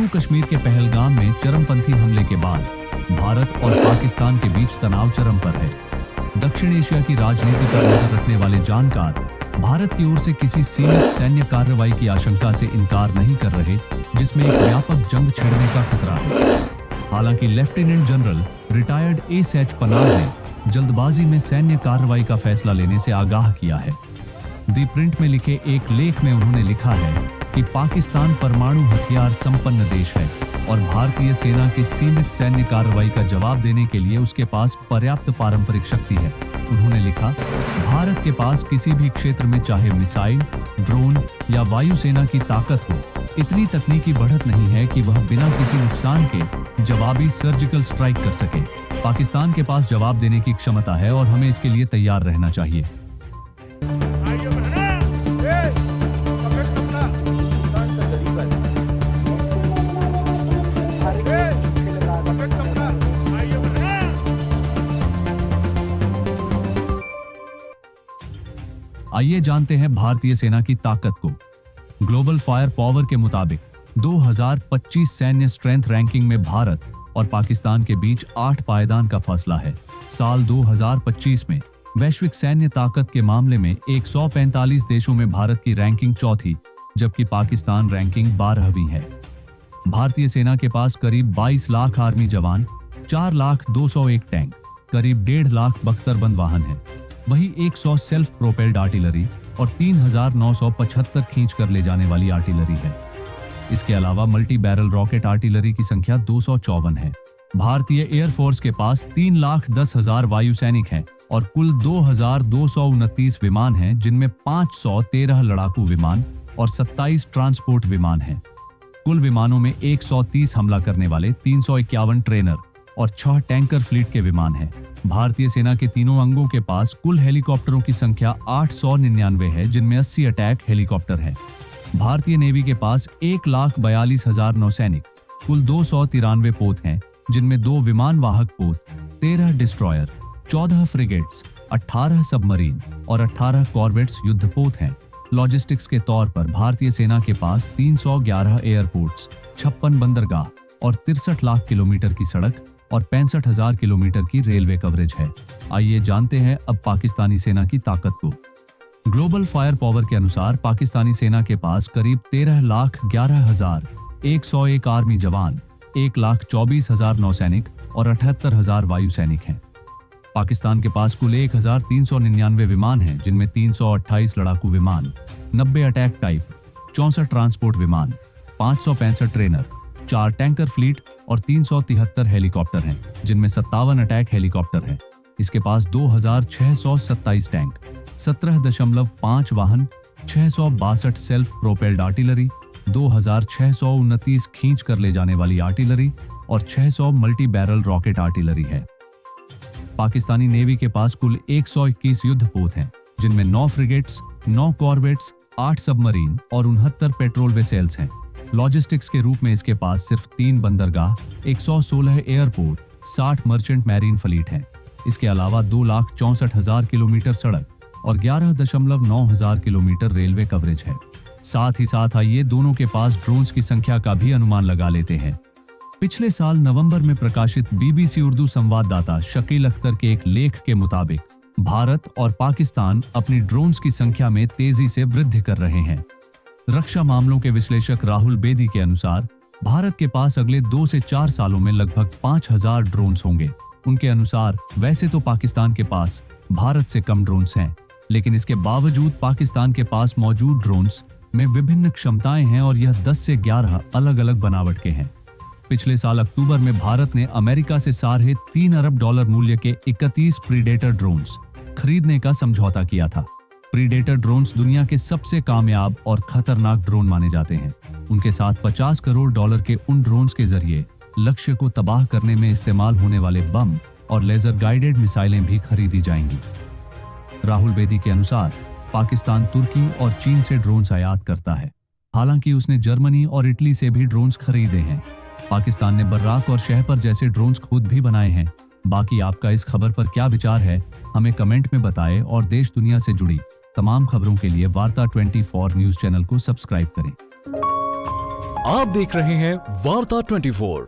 जम्मू कश्मीर के पहलगाम में चरमपंथी हमले के बाद भारत और पाकिस्तान के बीच तनाव चरम पर है। दक्षिण एशिया की राजनीति पर नजर रखने वाले जानकार भारत की ओर से किसी सीमित सैन्य कार्रवाई की आशंका से इनकार नहीं कर रहे, जिसमें एक व्यापक जंग छिड़ने का खतरा है। हालांकि lieutenant general retired S H. Panag ने जल्दबाजी में सैन्य कार्रवाई का फैसला लेने से आगाह किया है। दी प्रिंट में लिखे एक लेख में उन्होंने लिखा है कि पाकिस्तान परमाणु हथियार संपन्न देश है और भारतीय सेना की सीमित सैन्य कार्रवाई का जवाब देने के लिए उसके पास पर्याप्त पारंपरिक शक्ति है। उन्होंने लिखा, भारत के पास किसी भी क्षेत्र में चाहे मिसाइल, ड्रोन या वायुसेना की ताकत हो, इतनी तकनीकी बढ़त नहीं है कि वह बिना किसी नुकसान के जवाबी सर्जिकल स्ट्राइक कर सके। पाकिस्तान के पास जवाब देने की क्षमता है और हमें इसके लिए तैयार रहना चाहिए। आइए जानते हैं भारतीय सेना की ताकत को। ग्लोबल फायर पावर के मुताबिक 2025 सैन्य स्ट्रेंथ रैंकिंग में भारत और पाकिस्तान के बीच 8 पायदान का फासला है। साल 2025 में वैश्विक सैन्य ताकत के मामले में 145 देशों में भारत की रैंकिंग चौथी, जबकि पाकिस्तान रैंकिंग 12वीं है। भारतीय सेना के पास करीब 22 लाख आर्मी जवान, 4,02,01 टैंक, करीब 1.5 लाख बख्तरबंद वाहन हैं। वही 100 सेल्फ प्रोपेल्ड आर्टिलरी और 3,975 खींच कर ले जाने वाली आर्टिलरी है। इसके अलावा मल्टी बैरल रॉकेट आर्टिलरी की संख्या 254 है। भारतीय एयरफोर्स के पास 3,10,000 वायु सैनिक हैं और कुल 2,229 विमान हैं, जिनमें 513 लड़ाकू विमान और 27 ट्रांसपोर्ट विमान हैं। कुल विमानों में 130 हमला करने वाले, 351 ट्रेनर और 6 टैंकर फ्लीट के विमान हैं। भारतीय सेना के तीनों अंगों के पास कुल हेलीकॉप्टरों की संख्या 899 है, जिनमें 80 अटैक हेलीकॉप्टर हैं। भारतीय नेवी के पास 1,42,000 नौसैनिक, कुल 293 पोत हैं, जिनमें 2 विमान वाहक पोत, 13 डिस्ट्रॉयर, 14 फ्रिगेट्स, 18 सबमरीन और 18 कॉर्वेट्स युद्धपोत हैं। लॉजिस्टिक्स के तौर पर भारतीय सेना के पास 311 एयरपोर्ट्स, 56 बंदरगाह और 63 लाख किलोमीटर की सड़क और 65,000 किलोमीटर की रेलवे कवरेज है। आइए जानते हैं अब पाकिस्तानी सेना की ताकत को। ग्लोबल फायर पावर के अनुसार पाकिस्तानी सेना के पास करीब 13,11,101 आर्मी जवान, 1,24,000 नौसैनिक और 78,000 वायु सैनिक हैं। पाकिस्तान के पास कुल 1,399 विमान हैं, जिनमें 328 लड़ाकू विमान, 90 अटैक टाइप, 64 ट्रांसपोर्ट विमान, 565 ट्रेनर, 4 टैंकर फ्लीट और 373 हेलीकॉप्टर हैं, जिनमें 57 अटैक हेलीकॉप्टर हैं। इसके पास 2,627 टैंक, 17.5 वाहन, 662 सेल्फ प्रोपेल्ड आर्टिलरी, 2,629 खींच कर ले जाने वाली आर्टिलरी और 600 मल्टी बैरल रॉकेट आर्टिलरी है। पाकिस्तानी नेवी के पास कुल 121 युद्धपोत हैं, जिनमें 9 फ्रिगेट्स, 9 कॉर्वेट्स, 8 सबमरीन और 69 पेट्रोल वेसेल्स हैं। लॉजिस्टिक्स के रूप में इसके पास सिर्फ 3 बंदरगाह, 116 एयरपोर्ट, 60 मर्चेंट मैरीन फ्लीट हैं। इसके अलावा 2,64,000 किलोमीटर सड़क और 11,900 किलोमीटर रेलवे कवरेज है। साथ ही साथ आइए दोनों के पास ड्रोन्स की संख्या का भी अनुमान लगा लेते हैं। पिछले साल नवंबर में प्रकाशित BBC उर्दू संवाददाता शकील अख्तर के एक लेख के मुताबिक भारत और पाकिस्तान अपनी ड्रोन्स की संख्या में तेजी से वृद्धि कर रहे हैं। रक्षा मामलों के विश्लेषक राहुल बेदी के अनुसार भारत के पास अगले 2 से 4 सालों में लगभग 5,000 ड्रोन्स होंगे। उनके अनुसार वैसे तो पाकिस्तान के पास भारत से कम ड्रोन्स हैं, लेकिन इसके बावजूद पाकिस्तान के पास मौजूद ड्रोन्स में विभिन्न क्षमताएं हैं और यह 10 से 11 अलग अलग बनावट के हैं। पिछले साल अक्टूबर में भारत ने अमेरिका से $3 अरब मूल्य के 31 प्रीडेटर ड्रोन्स खरीदने का समझौता किया था। प्रीडेटर ड्रोन्स दुनिया के सबसे कामयाब और खतरनाक ड्रोन माने जाते हैं। उनके साथ $50 करोड़ के उन ड्रोन्स के जरिए लक्ष्य को तबाह करने में इस्तेमाल होने वाले बम और लेजर गाइडेड मिसाइलें भी खरीदी जाएंगी। राहुल बेदी के अनुसार पाकिस्तान तुर्की और चीन से ड्रोन्स आयात करता है। हालांकि उसने जर्मनी और इटली से भी ड्रोन्स खरीदे हैं। पाकिस्तान ने बर्राक और शहपर जैसे ड्रोन्स खुद भी बनाए हैं। बाकी आपका इस खबर पर क्या विचार है, हमें कमेंट में बताएं और देश दुनिया से जुड़ी तमाम खबरों के लिए वार्ता 24 न्यूज चैनल को सब्सक्राइब करें। आप देख रहे हैं वार्ता 24।